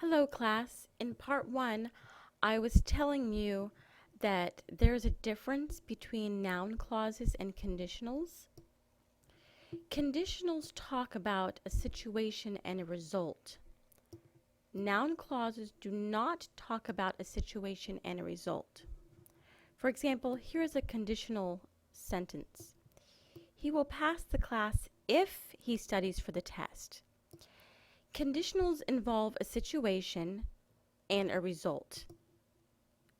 Hello class. In part 1, I was telling you that there's a difference between noun clauses and conditionals. Conditionals talk about a situation and a result. Noun clauses do not talk about a situation and a result. For example, here's a conditional sentence. He will pass the class if he studies for the test. Conditionals involve a situation and a result.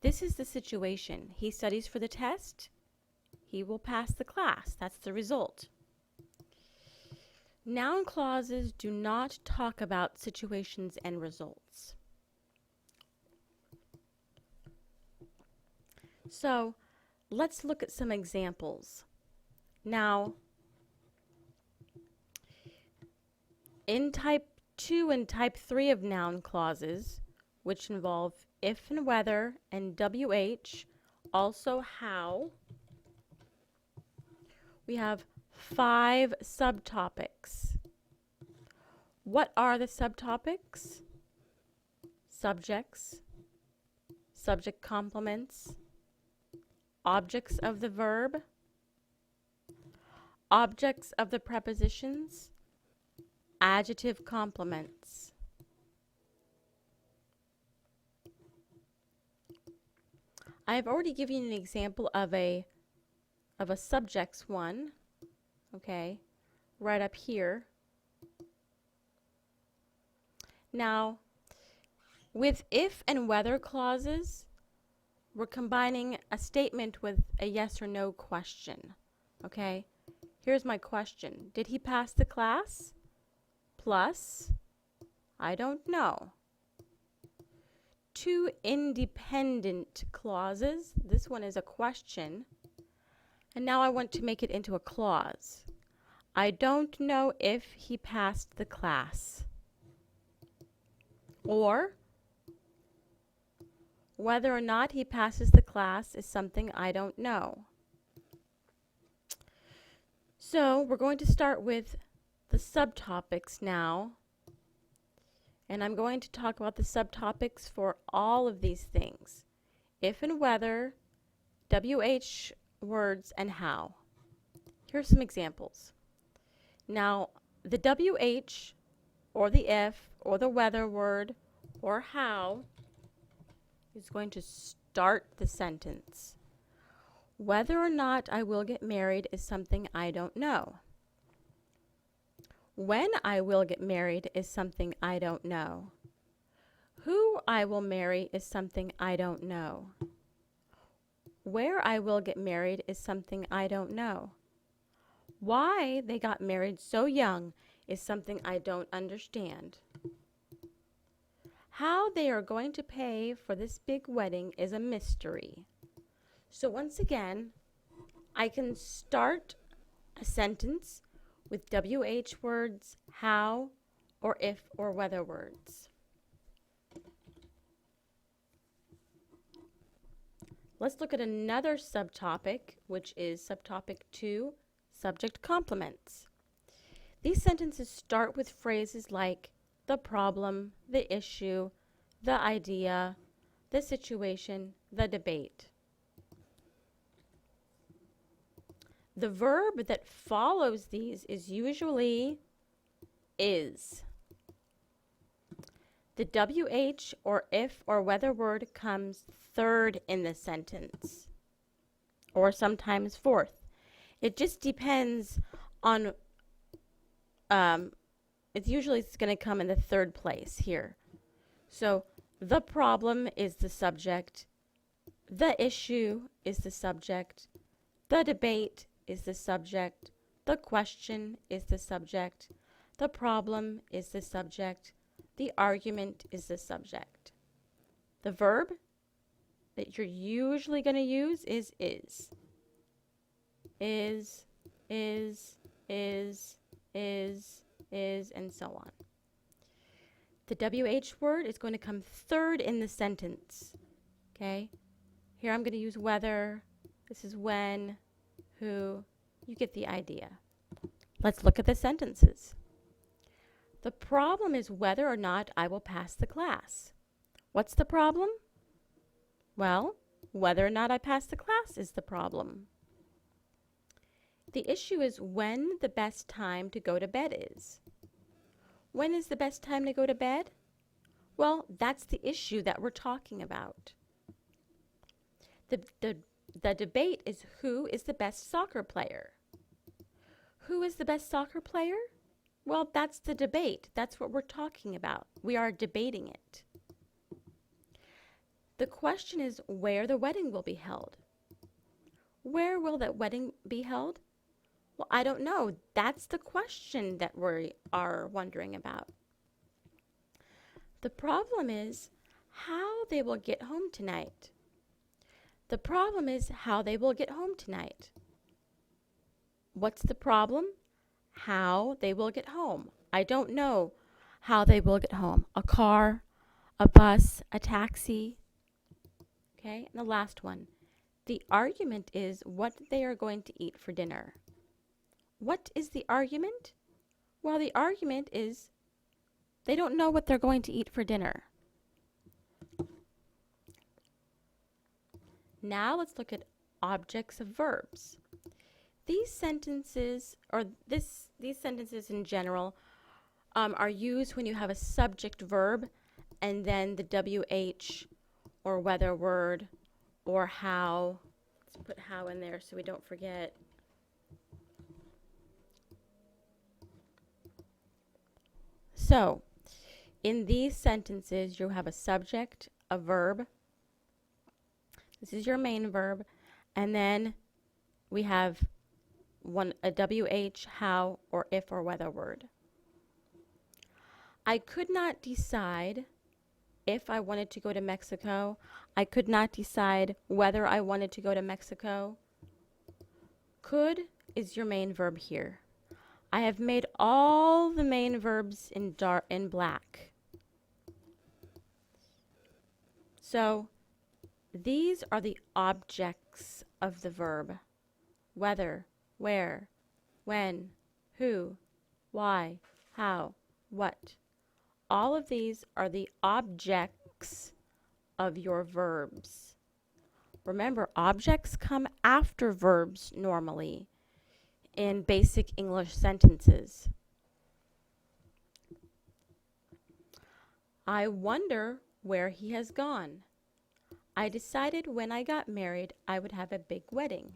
This is the situation. He studies for the test. He will pass the class. That's the result. Noun clauses do not talk about situations and results. So, let's look at some examples. Now, in type 2 and type 3 of noun clauses, which involve if and whether and WH, also how, we have 5 subtopics. What are the subtopics? Subjects, subject complements, objects of the verb, objects of the prepositions, adjective compliments. I have already given you an example of a subjects one, okay, right up here. Now, with if and whether clauses, we're combining a statement with a yes or no question, okay? Here's my question. Did he pass the class? Plus, I don't know. 2 independent clauses. This one is a question. And now I want to make it into a clause. I don't know if he passed the class. Or, whether or not he passes the class is something I don't know. So, we're going to start with the subtopics now. And I'm going to talk about the subtopics for all of these things. If and whether, WH words, and how. Here are some examples. Now, the WH, or the if, or the whether word, or how, is going to start the sentence. Whether or not I will get married is something I don't know. When I will get married is something I don't know. Who I will marry is something I don't know. Where I will get married is something I don't know. Why they got married so young is something I don't understand. How they are going to pay for this big wedding is a mystery. So once again, I can start a sentence with WH words, how, or if, or whether words. Let's look at another subtopic, which is subtopic 2, subject compliments. These sentences start with phrases like the problem, the issue, the idea, the situation, the debate. The verb that follows these is usually is. The WH or if or whether word comes third in the sentence, or sometimes fourth. It just depends on, it's usually going to come in the third place here. So the problem is the subject, the issue is the subject, the debate is the subject, the question is the subject, the problem is the subject, the argument is the subject. The verb that you're usually going to use is is. Is, and so on. The WH word is going to come third in the sentence. Okay? Here I'm going to use whether. This is when, who. You get the idea. Let's look at the sentences. The problem is whether or not I will pass the class. What's the problem? Well, whether or not I pass the class is the problem. The issue is when the best time to go to bed is. When is the best time to go to bed? Well, that's the issue that we're talking about. The debate is who is the best soccer player. Who is the best soccer player? Well, that's the debate. That's what we're talking about. We are debating it. The question is where the wedding will be held. Where will that wedding be held? Well, I don't know. That's the question that we are wondering about. The problem is how they will get home tonight. The problem is how they will get home tonight. What's the problem? How they will get home. I don't know how they will get home. A car, a bus, a taxi. Okay, and the last one. The argument is what they are going to eat for dinner. What is the argument? Well, the argument is they don't know what they're going to eat for dinner. Now let's look at objects of verbs. These sentences, or these sentences in general, are used when you have a subject verb and then the WH or whether word or how. Let's put how in there so we don't forget. So, in these sentences, you have a subject, a verb. This is your main verb. And then we have a WH, how, or if or whether word. I could not decide if I wanted to go to Mexico. I could not decide whether I wanted to go to Mexico. Could is your main verb here. I have made all the main verbs in black. So these are the objects of the verb. Whether, where, when, who, why, how, what. All of these are the objects of your verbs. Remember, objects come after verbs normally in basic English sentences. I wonder where he has gone. I decided when I got married I would have a big wedding.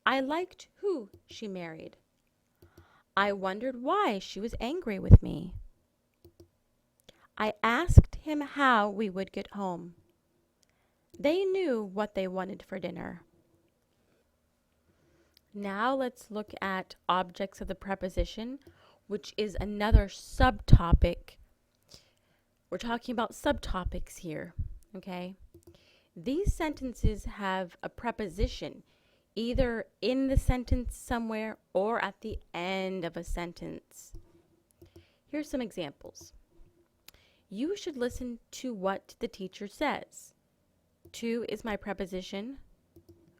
I liked who she married. I wondered why she was angry with me. I asked him how we would get home. They knew what they wanted for dinner. Now let's look at objects of the preposition, which is another subtopic. We're talking about subtopics here, okay? These sentences have a preposition either in the sentence somewhere or at the end of a sentence. Here's some examples. You should listen to what the teacher says. To is my preposition,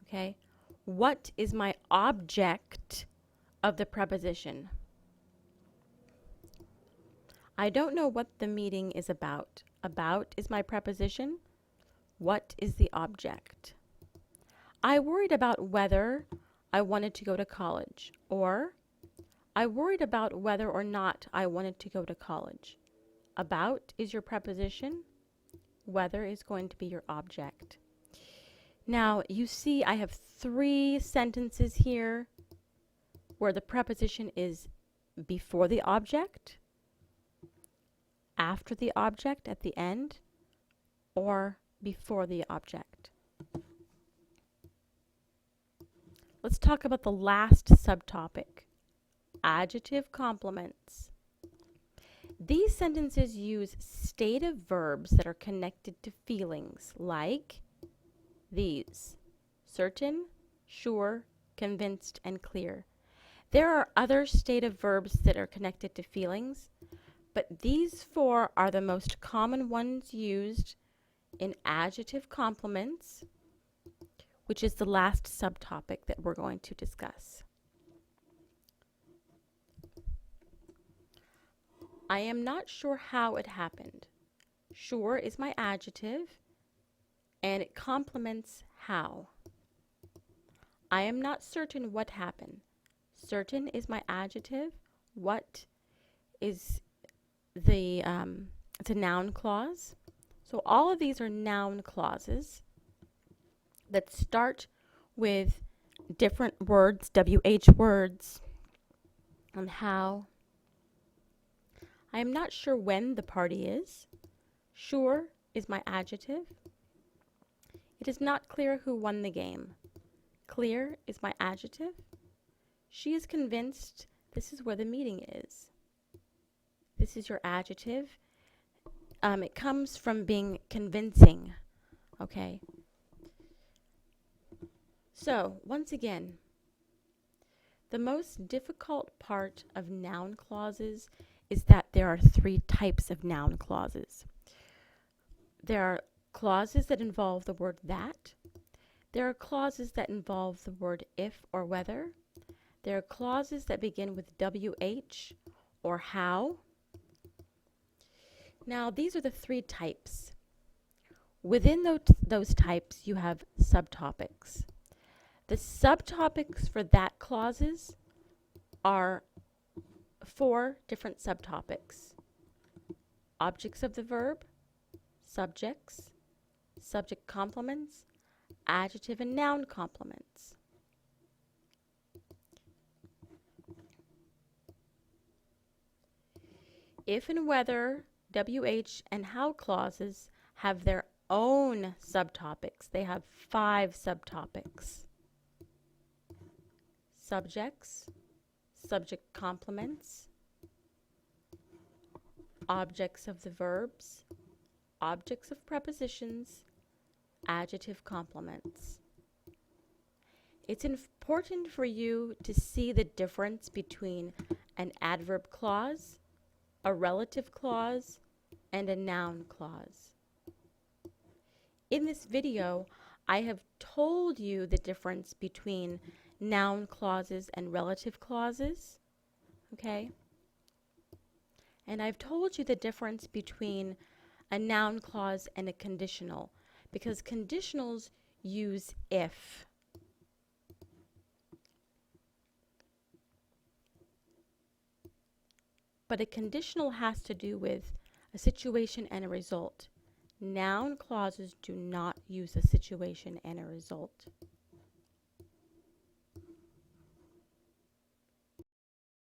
okay? What is my object of the preposition? I don't know what the meeting is about. About is my preposition. What is the object? I worried about whether I wanted to go to college, or I worried about whether or not I wanted to go to college. About is your preposition. Whether is going to be your object. Now, you see I have 3 sentences here where the preposition is before the object, after the object at the end, or before the object. Let's talk about the last subtopic, adjective compliments. These sentences use stative verbs that are connected to feelings like these: certain, sure, convinced, and clear. There are other stative verbs that are connected to feelings, but these 4 are the most common ones used in adjective compliments, which is the last subtopic that we're going to discuss. I am not sure how it happened. Sure is my adjective, and it complements how. I am not certain what happened. Certain is my adjective. What is it's a noun clause. So all of these are noun clauses that start with different words, WH words, on how. I am not sure when the party is. Sure is my adjective. It is not clear who won the game. Clear is my adjective. She is convinced this is where the meeting is. This is your adjective. It comes from being convincing. Okay. So, once again, the most difficult part of noun clauses is that there are three types of noun clauses. There are clauses that involve the word that. There are clauses that involve the word if or whether. There are clauses that begin with WH or how. Now, these are the three types. Within those types, you have subtopics. The subtopics for that clauses are 4 different subtopics. Objects of the verb, subjects, subject complements, adjective and noun complements. If and whether, WH and how clauses have their own subtopics. They have 5 subtopics. Subjects, subject complements, objects of the verbs, objects of prepositions, adjective complements. It's important for you to see the difference between an adverb clause, a relative clause, and a noun clause. In this video, I have told you the difference between noun clauses and relative clauses, okay? And I've told you the difference between a noun clause and a conditional, because conditionals use if. But a conditional has to do with a situation and a result. Noun clauses do not use a situation and a result.